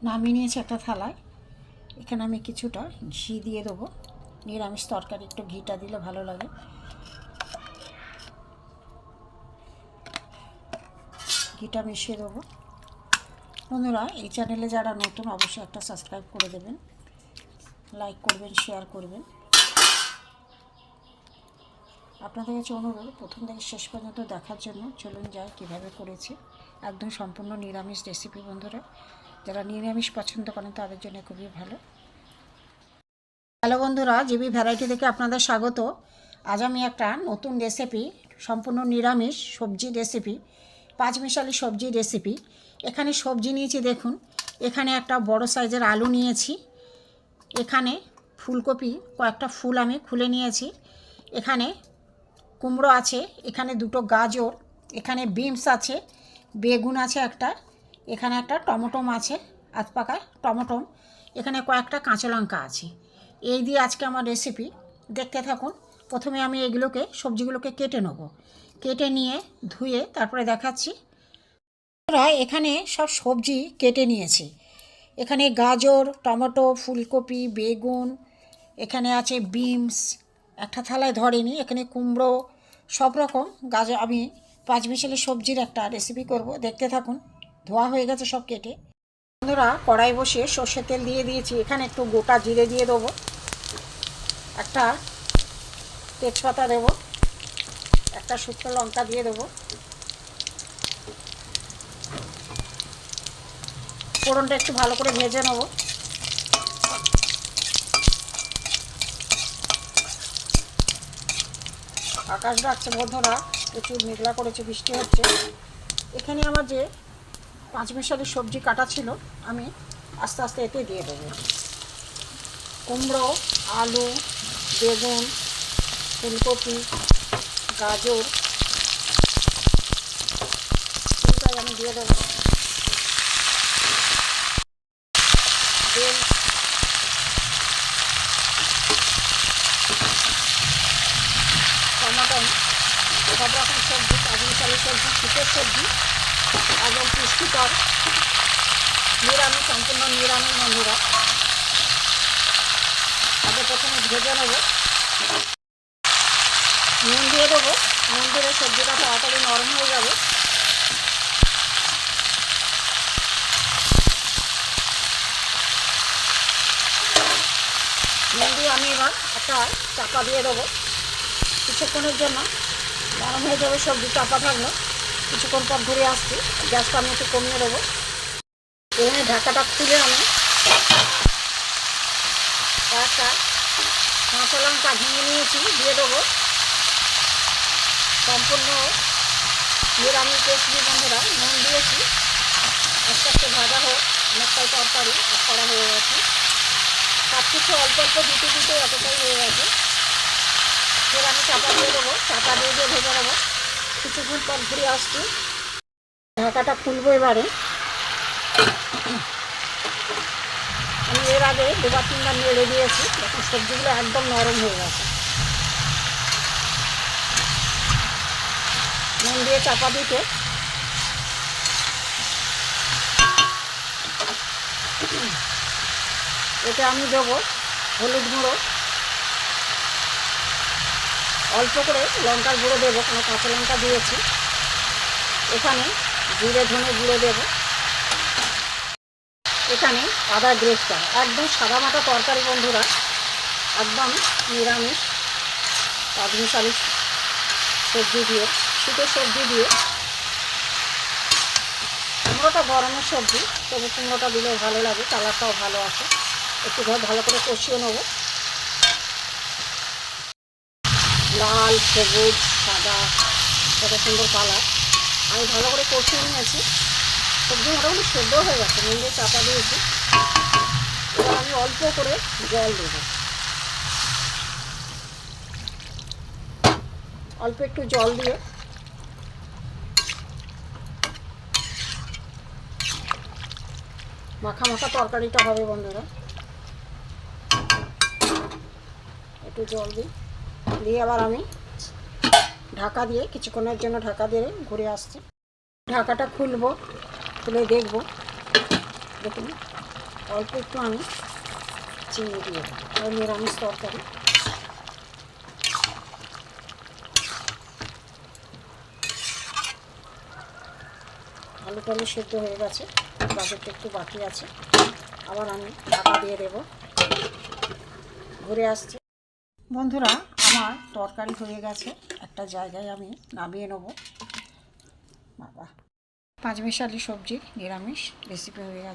নামিয়ে নিয়েছি একটা থালায়। এখানে আমি কিছুটা ঘি দিয়ে দেবো। নিরামিষ তরকারি একটু ঘিটা দিলে ভালো লাগে। ঘিটা মিশিয়ে দেবো। বন্ধুরা, এই চ্যানেলে যারা নতুন অবশ্যই একটা সাবস্ক্রাইব করে দেবেন, লাইক করবেন, শেয়ার করবেন। আপনাদের কাছে অনুরোধ প্রথম থেকে শেষ পর্যন্ত দেখার জন্য। চলুন যাই কীভাবে করেছি। একদম সম্পূর্ণ নিরামিষ রেসিপি বন্ধুরা, যারা নিরামিষ পছন্দ করেন তাদের জন্য খুবই ভালো। হ্যালো বন্ধুরা, জিবি ভ্যারাইটি থেকে আপনাদের স্বাগত। আজ আমি একটা নতুন রেসিপি, সম্পূর্ণ নিরামিষ সবজি রেসিপি, পাঁচমিশালি সবজি রেসিপি। এখানে সবজি নিয়েছি দেখুন। এখানে একটা বড় সাইজের আলু নিয়েছি। এখানে ফুলকপি কয়েকটা ফুল আমি খুলে নিয়েছি। এখানে কুমড়ো আছে, এখানে দুটো গাজর, এখানে বিনস আছে, বেগুন আছে একটা, এখানে একটা টমেটোম আছে, আধ পাকা টমেটোম, এখানে কয়েকটা কাঁচা লঙ্কা আছে। এই দিয়ে আজকে আমার রেসিপি, দেখতে থাকুন। প্রথমে আমি এগুলোকে সবজিগুলোকে কেটে নেব। কেটে নিয়ে ধুয়ে তারপরে দেখাচ্ছি। এখানে সব সবজি কেটে নিয়েছি। এখানে গাজর, টমেটো, ফুলকপি, বেগুন, এখানে আছে বিনস, একটা থালায় ধরেনি, এখানে কুমড়ো, সব রকম গাজর। আমি পাঁচমিশালি সবজির একটা রেসিপি করব, দেখতে থাকুন। ধোয়া হয়ে গেছে সব কেটে। বন্ধুরা, কড়াই বসিয়ে সর্ষের তেল দিয়ে দিয়েছি। এখানে একটু গোটা জিরে দিয়ে দেবো, একটা তেজপাতা দেবো, একটা শুকনো লঙ্কা দিয়ে দেবো, ফোড়নটা একটু ভালো করে ভেজে নেব। আকাশ ডাকছে বন্ধুরা, প্রচুর মেঘলা করেছে, বৃষ্টি হচ্ছে। এখানে আমার যে পাঁচমিশালি সবজি কাটা ছিল, আমি আস্তে আস্তে এতে দিয়ে দেবো। কুমড়ো, আলু, বেগুন, ফুলকপি, গাজর, এটাই আমি দিয়ে দেবো। টমাটো, সব রকম সবজি, পাঁচমিশালি সবজি, শীতের সবজি, একদম পুষ্টিকর, নিরামিষ, সম্পূর্ণ নিরামিষ বন্ধুরা। আগে প্রথমে ভেজে নেব, নুন দিয়ে দেবো। নুন দিলে সবজিটা তাড়াতাড়ি নরম হয়ে যাবে। নুন দিয়ে আমি এবার একটা চাপা দিয়ে দেবো। কিছুক্ষণের জন্য নরম হয়ে যাবে সবজি, চাপা থাকলো। কিছুক্ষণ পর ঘুরে আসছি, গ্যাসটা আমি একটু কমিয়ে দেবো। এখানে ঢাকাটা খুলে আমি কয়েকটা কাঁচা লঙ্কা ভেঙে নিয়েছি, দিয়ে দেবো। সম্পূর্ণ নিরামিষ রেসিপি বন্ধুরা, নুন দিয়েছি। আস্তে আস্তে ভাজা হোক, অনেকটাই তরকারি করা হয়ে গেছে। সব কিছু অল্প অল্প দিতে দিতে এতটাই হয়ে গেছে। ফের আমি চাপা দিয়ে দেবো, চাপা দিয়ে দিয়ে ভেজে দেবো। কিছুক্ষণ পর ঘুরে আসছি, ঢাকাটা খুলবো এবারে। আমি এর আগে দুবার তিনবার নেড়ে দিয়েছি, দেখুন সবজিগুলো একদম নরম হয়ে গেছে। নুন দিয়ে চাপা দিতে এতে আমি দেবো হলুদ গুঁড়ো, অল্প করে লঙ্কার গুঁড়ো দেবো, কোনো কাঁচা লঙ্কা দিয়েছি। এখানে জিরে ধনে গুঁড়ো দেবো। এখানে আদা গ্রেটটা, একদম সাদামাটা তরকারি বন্ধুরা, একদম নিরামিষ পাঁচমিশালি সবজি দিয়ে, শীতের সবজি দিয়ে। কুমড়োটা গরমের সবজি, তবু কুমড়োটা দিলে ভালো লাগে, কালারটাও ভালো আসে। একটু ভালো করে কষিয়ে নেব। লাল, সবুজ, সাদা, কত সুন্দর কালার। আমি ভালো করে কষিয়ে নিয়েছি। সবজি মোটামুটি সেদ্ধ হয়ে গেছে, নুন দিয়ে চাপা দিয়েছি। এবার আমি অল্প করে জল দেবো, অল্প একটু জল দিয়ে মাখা মাখা তরকারিটা হবে বন্ধুরা। একটু জল দিই, দিয়ে আবার আমি ঢাকা দিয়ে কিছুক্ষণের জন্য ঢাকা দিয়ে ঘুরে আসছি। ঢাকাটা খুলবো, খুলে দেখবো। দেখুন অল্প একটু আমি চিনি দিয়ে দেবো, আর নিরামিষ তরকারি। আলু টালু সেদ্ধ হয়ে গেছে, বাকিটা একটু বাকি আছে। আবার আমি ঢাকা দিয়ে দেবো, ঘুরে আসছে। বন্ধুরা, আমার তরকারি হয়ে গেছে, একটা জায়গায় আমি নামিয়ে নেবো। বাবা, পাঁচমিশালি সবজি নিরামিষ রেসিপি হয়ে গেছে।